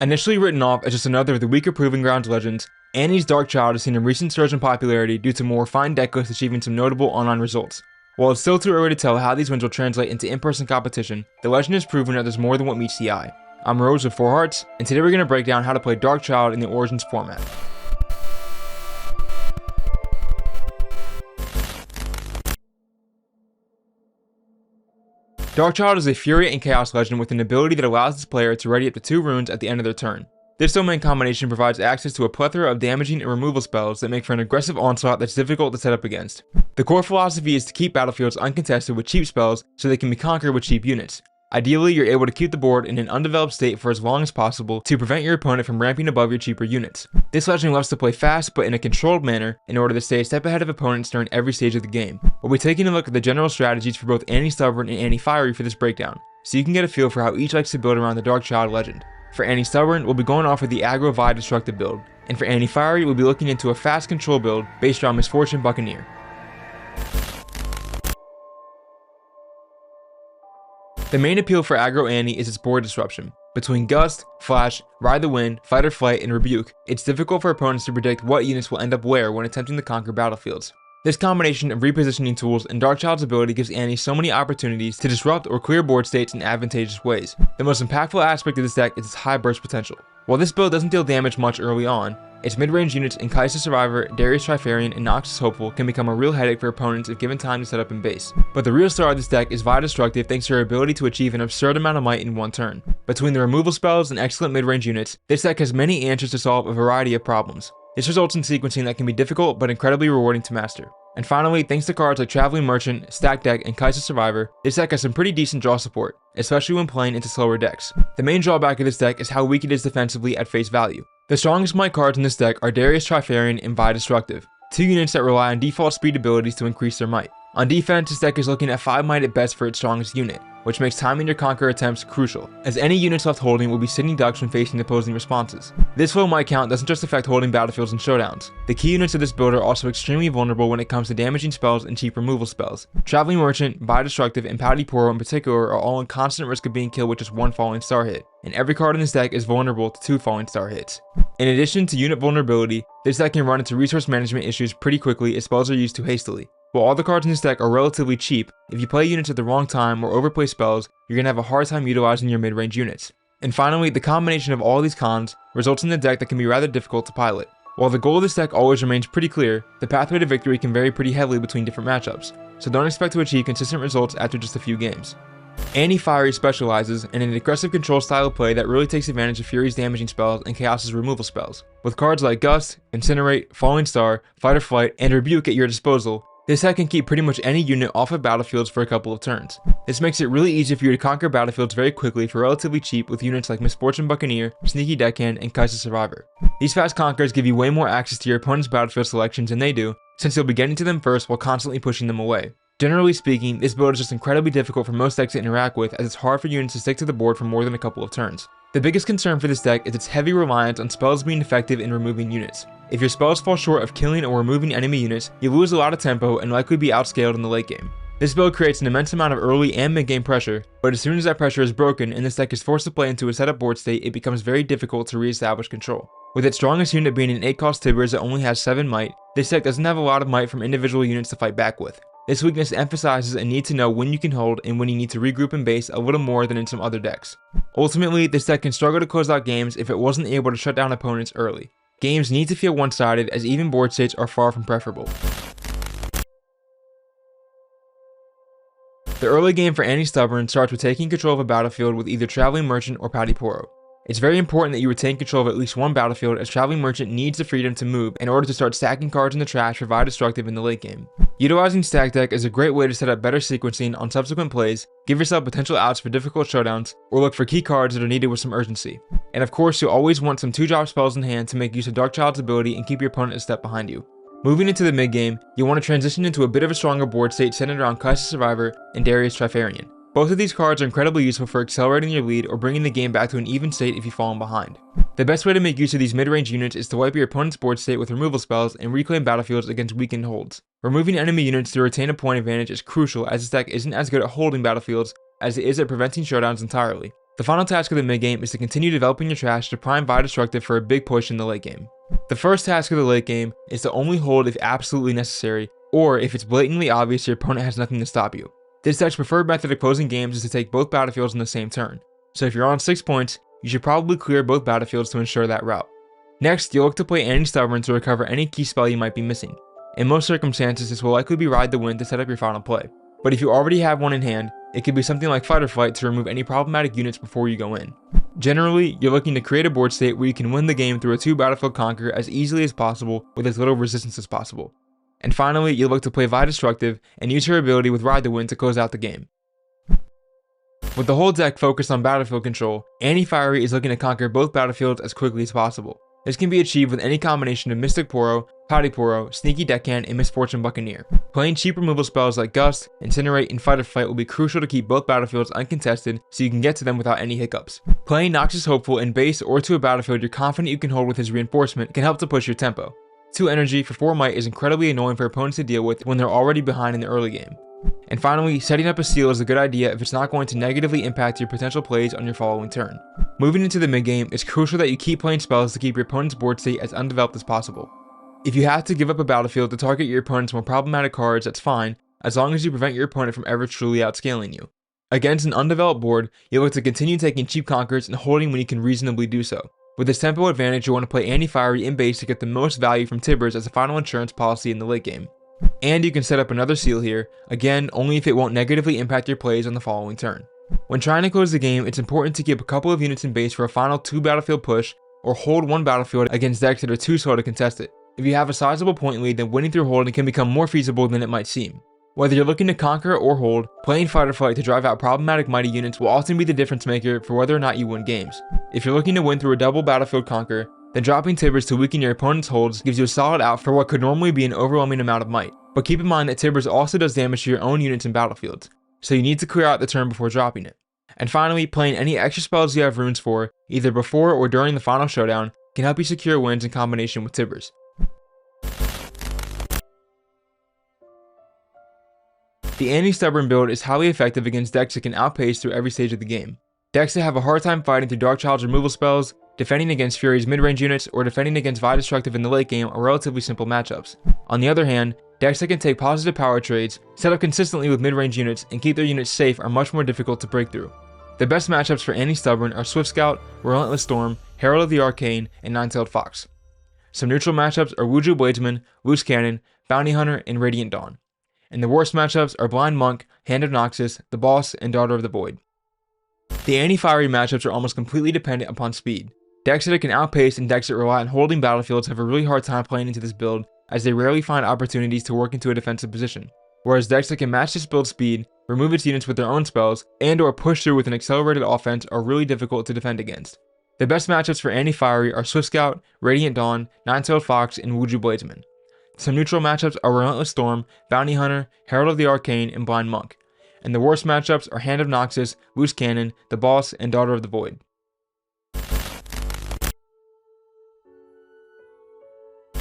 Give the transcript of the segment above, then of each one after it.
Initially written off as just another of the weaker Proving Grounds legends, Annie's Dark Child has seen a recent surge in popularity due to more refined deck lists achieving some notable online results. While it's still too early to tell how these wins will translate into in-person competition, the legend has proven that there's more than what meets the eye. I'm Rose with 4 Hearts, and today we're going to break down how to play Dark Child in the Origins format. Dark Child is a Fury and Chaos legend with an ability that allows its player to ready up to 2 runes at the end of their turn. This domain combination provides access to a plethora of damaging and removal spells that make for an aggressive onslaught that's difficult to set up against. The core philosophy is to keep battlefields uncontested with cheap spells so they can be conquered with cheap units. Ideally, you're able to keep the board in an undeveloped state for as long as possible to prevent your opponent from ramping above your cheaper units. This legend loves to play fast but in a controlled manner in order to stay a step ahead of opponents during every stage of the game. We'll be taking a look at the general strategies for both Annie Stubborn and Annie Fiery for this breakdown, so you can get a feel for how each likes to build around the Dark Child legend. For Annie Stubborn, we'll be going off of the aggro Vi Destructive build, and for Annie Fiery, we'll be looking into a fast control build based around Misfortune Buccaneer. The main appeal for aggro Annie is its board disruption. Between Gust, Flash, Ride the Wind, Fight or Flight, and Rebuke, it's difficult for opponents to predict what units will end up where when attempting to conquer battlefields. This combination of repositioning tools and Dark Child's ability gives Annie so many opportunities to disrupt or clear board states in advantageous ways. The most impactful aspect of this deck is its high burst potential. While this build doesn't deal damage much early on, its mid-range units in Kai'Sa Survivor, Darius Trifarian, and Noxus Hopeful can become a real headache for opponents if given time to set up in base. But the real star of this deck is Vi Destructive thanks to her ability to achieve an absurd amount of might in one turn. Between the removal spells and excellent mid-range units, this deck has many answers to solve a variety of problems. This results in sequencing that can be difficult but incredibly rewarding to master. And finally, thanks to cards like Traveling Merchant, Stack Deck, and Kai'Sa Survivor, this deck has some pretty decent draw support, especially when playing into slower decks. The main drawback of this deck is how weak it is defensively at face value. The strongest might cards in this deck are Darius Trifarian and Vi Destructive, 2 units that rely on default speed abilities to increase their might. On defense, this deck is looking at 5 might at best for its strongest unit, which makes timing your conquer attempts crucial, as any units left holding will be sitting ducks when facing opposing responses. This low might count doesn't just affect holding battlefields and showdowns. The key units of this build are also extremely vulnerable when it comes to damaging spells and cheap removal spells. Traveling Merchant, Vi Destructive, and Patty Poro in particular are all in constant risk of being killed with just 1 falling star hit, and every card in this deck is vulnerable to 2 falling star hits. In addition to unit vulnerability, this deck can run into resource management issues pretty quickly if spells are used too hastily. While all the cards in this deck are relatively cheap, if you play units at the wrong time or overplay spells, you're going to have a hard time utilizing your mid-range units. And finally, the combination of all these cons results in a deck that can be rather difficult to pilot. While the goal of this deck always remains pretty clear, the pathway to victory can vary pretty heavily between different matchups, so don't expect to achieve consistent results after just a few games. Annie Fiery specializes in an aggressive control style of play that really takes advantage of Fury's damaging spells and Chaos's removal spells. With cards like Gust, Incinerate, Falling Star, Fight or Flight, and Rebuke at your disposal, this deck can keep pretty much any unit off of battlefields for a couple of turns. This makes it really easy for you to conquer battlefields very quickly for relatively cheap with units like Misfortune Buccaneer, Sneaky Deckhand, and Kai'Sa Survivor. These fast conquers give you way more access to your opponent's battlefield selections than they do, since you'll be getting to them first while constantly pushing them away. Generally speaking, this build is just incredibly difficult for most decks to interact with, as it's hard for units to stick to the board for more than a couple of turns. The biggest concern for this deck is its heavy reliance on spells being effective in removing units. If your spells fall short of killing or removing enemy units, you lose a lot of tempo and likely be outscaled in the late game. This build creates an immense amount of early and mid game pressure, but as soon as that pressure is broken and this deck is forced to play into a setup board state, it becomes very difficult to re-establish control. With its strongest unit being an 8-cost Tibbers that only has 7 might, this deck doesn't have a lot of might from individual units to fight back with. This weakness emphasizes a need to know when you can hold and when you need to regroup in base a little more than in some other decks. Ultimately, this deck can struggle to close out games if it wasn't able to shut down opponents early. Games need to feel one-sided, as even board states are far from preferable. The early game for Annie Stubborn starts with taking control of a battlefield with either Traveling Merchant or Patty Poro. It's very important that you retain control of at least one battlefield, as Traveling Merchant needs the freedom to move in order to start stacking cards in the trash for Vi Destructive in the late game. Utilizing Stack Deck is a great way to set up better sequencing on subsequent plays, give yourself potential outs for difficult showdowns, or look for key cards that are needed with some urgency. And of course, you'll always want some 2-drop spells in hand to make use of Dark Child's ability and keep your opponent a step behind you. Moving into the mid game, you'll want to transition into a bit of a stronger board state centered around Kai'Sa Survivor and Darius Trifarian. Both of these cards are incredibly useful for accelerating your lead or bringing the game back to an even state if you've fallen behind. The best way to make use of these mid-range units is to wipe your opponent's board state with removal spells and reclaim battlefields against weakened holds. Removing enemy units to retain a point advantage is crucial, as this deck isn't as good at holding battlefields as it is at preventing showdowns entirely. The final task of the mid-game is to continue developing your trash to prime Destructive for a big push in the late game. The first task of the late game is to only hold if absolutely necessary, or if it's blatantly obvious your opponent has nothing to stop you. This deck's preferred method of closing games is to take both battlefields in the same turn, so if you're on 6 points, you should probably clear both battlefields to ensure that route. Next, you'll look to play Anti-Stubborn to recover any key spell you might be missing. In most circumstances, this will likely be Ride the Wind to set up your final play, but if you already have one in hand, it could be something like Fight or Flight to remove any problematic units before you go in. Generally, you're looking to create a board state where you can win the game through a 2-battlefield conquer as easily as possible with as little resistance as possible. And finally, you'll look to play Destructive and use her ability with Ride the Wind to close out the game. With the whole deck focused on battlefield control, Anti-Fiery is looking to conquer both battlefields as quickly as possible. This can be achieved with any combination of Mystic Poro, Pouty Poro, Sneaky Deckhand, and Misfortune Buccaneer. Playing cheap removal spells like Gust, Incinerate, and Fight or Flight will be crucial to keep both battlefields uncontested so you can get to them without any hiccups. Playing Noxious Hopeful in base or to a battlefield you're confident you can hold with his reinforcement can help to push your tempo. 2 energy for 4 might is incredibly annoying for opponents to deal with when they're already behind in the early game. And finally, setting up a seal is a good idea if it's not going to negatively impact your potential plays on your following turn. Moving into the mid game, it's crucial that you keep playing spells to keep your opponent's board state as undeveloped as possible. If you have to give up a battlefield to target your opponent's more problematic cards, that's fine, as long as you prevent your opponent from ever truly outscaling you. Against an undeveloped board, you'll look to continue taking cheap conquers and holding when you can reasonably do so. With this tempo advantage, you'll want to play Anti-Fiery in base to get the most value from Tibbers as a final insurance policy in the late game. And you can set up another seal here, again only if it won't negatively impact your plays on the following turn. When trying to close the game, it's important to keep a couple of units in base for a final 2-battlefield push, or hold 1 battlefield against decks that are too slow to contest it. If you have a sizable point lead, then winning through holding can become more feasible than it might seem. Whether you're looking to conquer or hold, playing Fight or Flight to drive out problematic mighty units will often be the difference maker for whether or not you win games. If you're looking to win through a double battlefield conquer, then dropping Tibbers to weaken your opponent's holds gives you a solid out for what could normally be an overwhelming amount of might. But keep in mind that Tibbers also does damage to your own units in battlefields, so you need to clear out the turn before dropping it. And finally, playing any extra spells you have runes for, either before or during the final showdown, can help you secure wins in combination with Tibbers. The Anti-Stubborn build is highly effective against decks that can outpace through every stage of the game. Decks that have a hard time fighting through Darkchild's removal spells, defending against Fury's mid-range units, or defending against Destructive in the late game are relatively simple matchups. On the other hand, decks that can take positive power trades, set up consistently with mid-range units, and keep their units safe are much more difficult to break through. The best matchups for Anti-Stubborn are Swift Scout, Relentless Storm, Herald of the Arcane, and Nine-Tailed Fox. Some neutral matchups are Wuju Bladesman, Loose Cannon, Bounty Hunter, and Radiant Dawn. And the worst matchups are Blind Monk, Hand of Noxus, The Boss, and Daughter of the Void. The Anti-Fiery matchups are almost completely dependent upon speed. Decks that can outpace and decks that rely on holding battlefields have a really hard time playing into this build, as they rarely find opportunities to work into a defensive position. Whereas decks that can match this build speed, remove its units with their own spells, and or push through with an accelerated offense are really difficult to defend against. The best matchups for Anti-Fiery are Swift Scout, Radiant Dawn, Nine-Tailed Fox, and Wuju Bladesman. Some neutral matchups are Relentless Storm, Bounty Hunter, Herald of the Arcane, and Blind Monk. And the worst matchups are Hand of Noxus, Loose Cannon, The Boss, and Daughter of the Void.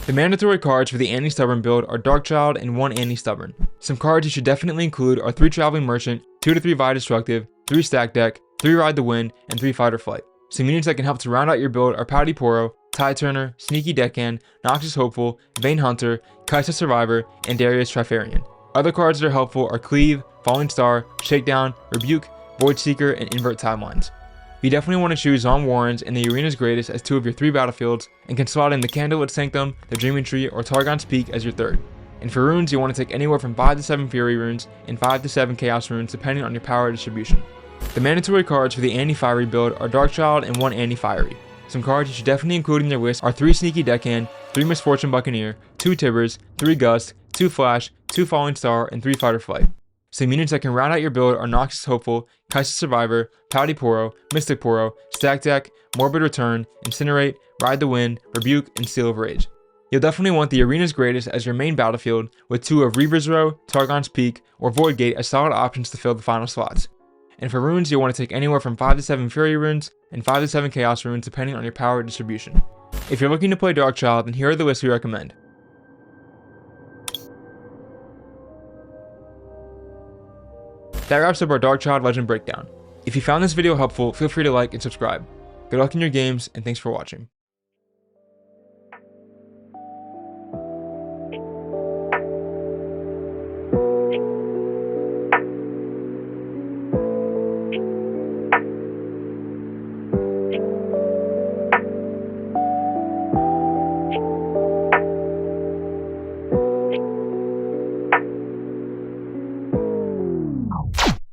The mandatory cards for the Anti-Stubborn build are Darkchild and 1 Anti-Stubborn. Some cards you should definitely include are 3 Traveling Merchant, 2 to 3 Destructive, 3 Stack Deck, 3 Ride the Wind, and 3 Fight or Flight. Some units that can help to round out your build are Pouty Poro, Tide Turner, Sneaky Deckhand, Noxious Hopeful, Vain Hunter, Kaisa Survivor, and Darius Trifarian. Other cards that are helpful are Cleave, Falling Star, Shakedown, Rebuke, Void Seeker, and Invert Timelines. You definitely want to choose Zon Warrens and the Arena's Greatest as 2 of your 3 battlefields, and can slot in the Candlelit Sanctum, the Dreaming Tree, or Targon's Peak as your 3rd. And for runes, you want to take anywhere from 5 to 7 Fury runes and 5 to 7 Chaos runes depending on your power distribution. The mandatory cards for the Anti-Fiery build are Darkchild and 1 Anti-Fiery. Some cards you should definitely include in your list are 3 Sneaky Deckhand, 3 Misfortune Buccaneer, 2 Tibbers, 3 Gust, 2 Flash, 2 Falling Star, and 3 Fight or Flight. Some units that can round out your build are Noxious Hopeful, Kaisa Survivor, Pouty Poro, Mystic Poro, Stack Deck, Morbid Return, Incinerate, Ride the Wind, Rebuke, and Seal of Rage. You'll definitely want the Arena's Greatest as your main battlefield, with 2 of Reaver's Row, Targon's Peak, or Void Gate as solid options to fill the final slots. And for runes, you'll want to take anywhere from 5 to 7 Fury runes and 5 to 7 Chaos runes depending on your power distribution. If you're looking to play Darkchild, then here are the lists we recommend. That wraps up our Darkchild Legend breakdown. If you found this video helpful, feel free to like and subscribe. Good luck in your games, and thanks for watching.